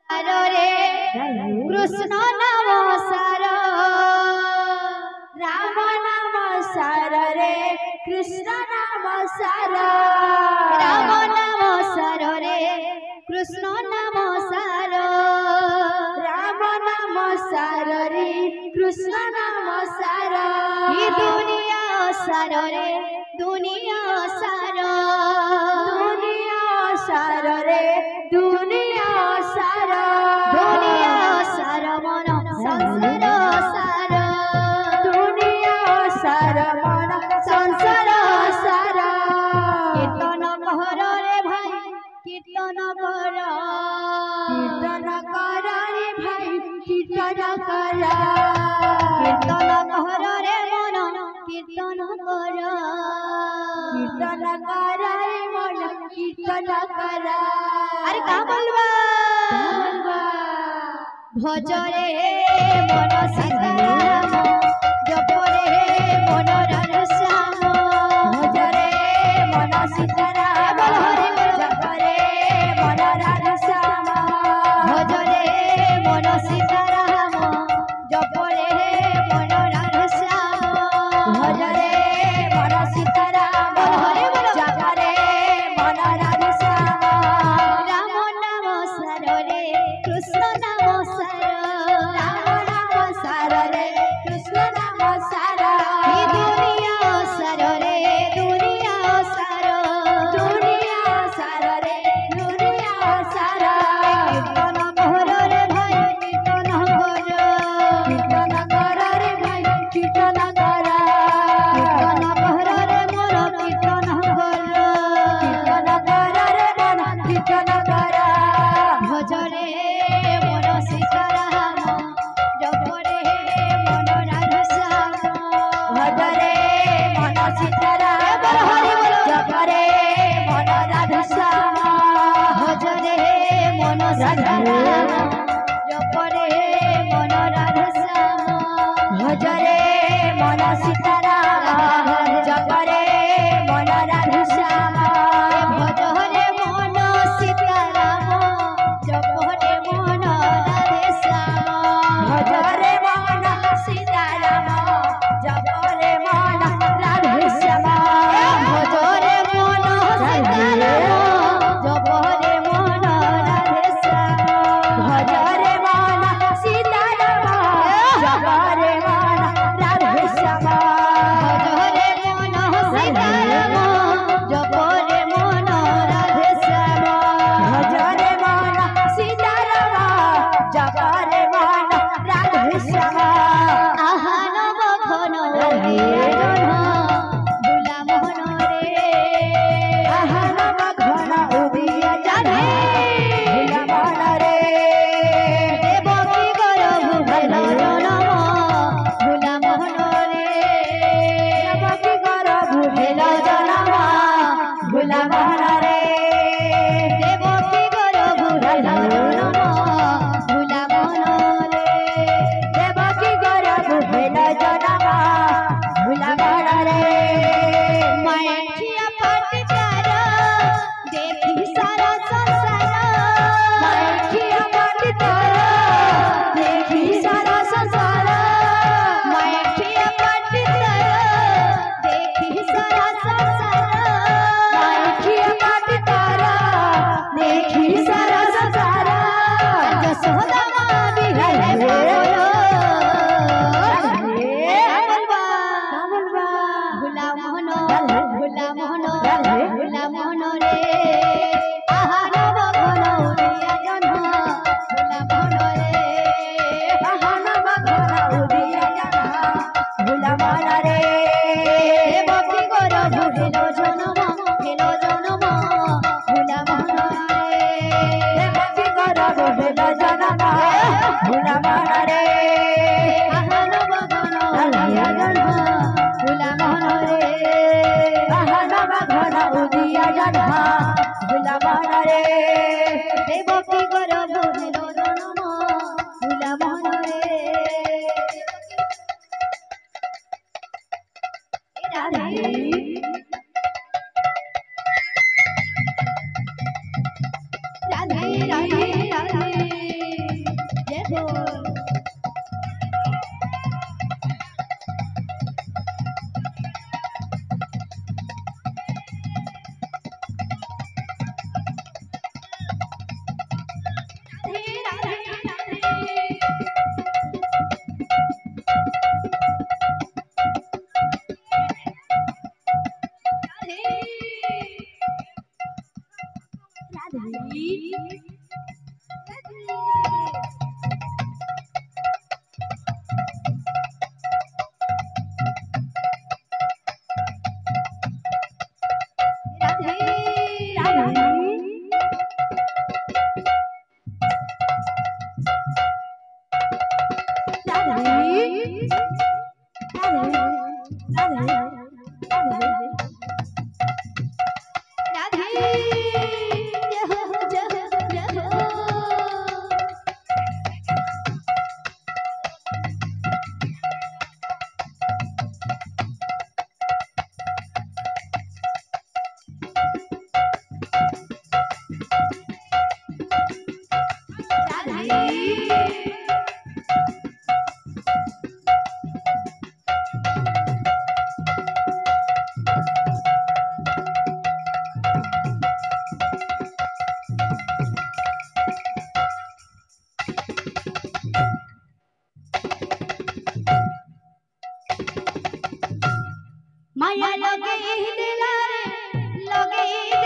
रे कृष्ण नाम सार राम नाम सार रे कृष्ण नाम सार राम नाम सार रे कृष्ण नाम सार राम नाम सार रे कृष्ण नाम सार ये दुनिया सार रे दुनिया सार रे दुनिया सार मन संसार सार दुनिया सार मन संसार सार कीर्तन कर रे भाई कीर्तन कर रे भाई कीर्तन कर कीर्तन कर रे मन कीर्तन कर रे मन कीर्तन कर अरे का बोलबा भज रे मन सीताराम जप रे मन राधश्याम भज रे मन सीताराम जप रे मन राधश्याम भज रे मन सीताराम जप रे मन राधश्याम भज रे मन सीताराम जप रे मन राधश्याम राम नाम सार रे कृष्ण नाम सार राम नाम सार रे कृष्ण नाम सार ये दुनिया सार रे दुनिया सार रे दुनिया सार कीर्तन कर रे भाई कीर्तन कर रे भाई कीर्तन कर रे मोर कीर्तन कर रे मन कीर्तन कर भज रे मन सीताराम जप रे मन राधश्याम भज रे मन सीताराम जप रे मन राधश्याम भज रे मन सीताराम जप रे मन राधश्याम भज रे मन सीताराम जप रे मन राधश्याम भज रे मन सीताराम जप रे मन राधश्याम भज रे मन सीताराम जप रे मन राधश्याम भज रे मन सीताराम जप रे मन राधश्याम भज रे मन सीताराम जप रे मन राधश्याम भज रे मन सीताराम जप रे मन राधश्याम भज रे मन सीताराम जप रे मन राधश्याम आहा नव घन भुला मोहन रे आहा नव घन उदिया जाने भुला मोहन रे देवकी गरभ भेल जनम भुला मोहन रे देवकी गरभ भेल जनम भुला मोहन रे देवकी गरभ भेल जनम भुला मोहन रे देवकी गरभ भेल जनम भुला मोहन रे मायठिया पटकार देखी सारा संसार मायठिया पटकार देखी सारा संसार मायठिया पटकार देखी सारा संसार मायठिया पटकार देखी सारा संसार जसोदा मां बिहले बोलो भुला मोहन रे आहा नव घन उदिया जन्म भुला मोहन रे आहा नव घन उदिया जन्म भुला मोहन रे देवकी गरभ भेल जनम भुला मोहन रे देवकी गरभ भेल जनम भुला मोहन रे आहा नव घन उदिया जन्म भुला मोहन रे आहा नव घन उदिया जन्म भुला मोहन रे देवकी गरभ भेल जनम भुला मोहन रे राधे राधे राधे राधे माया लगे दिलारे लगे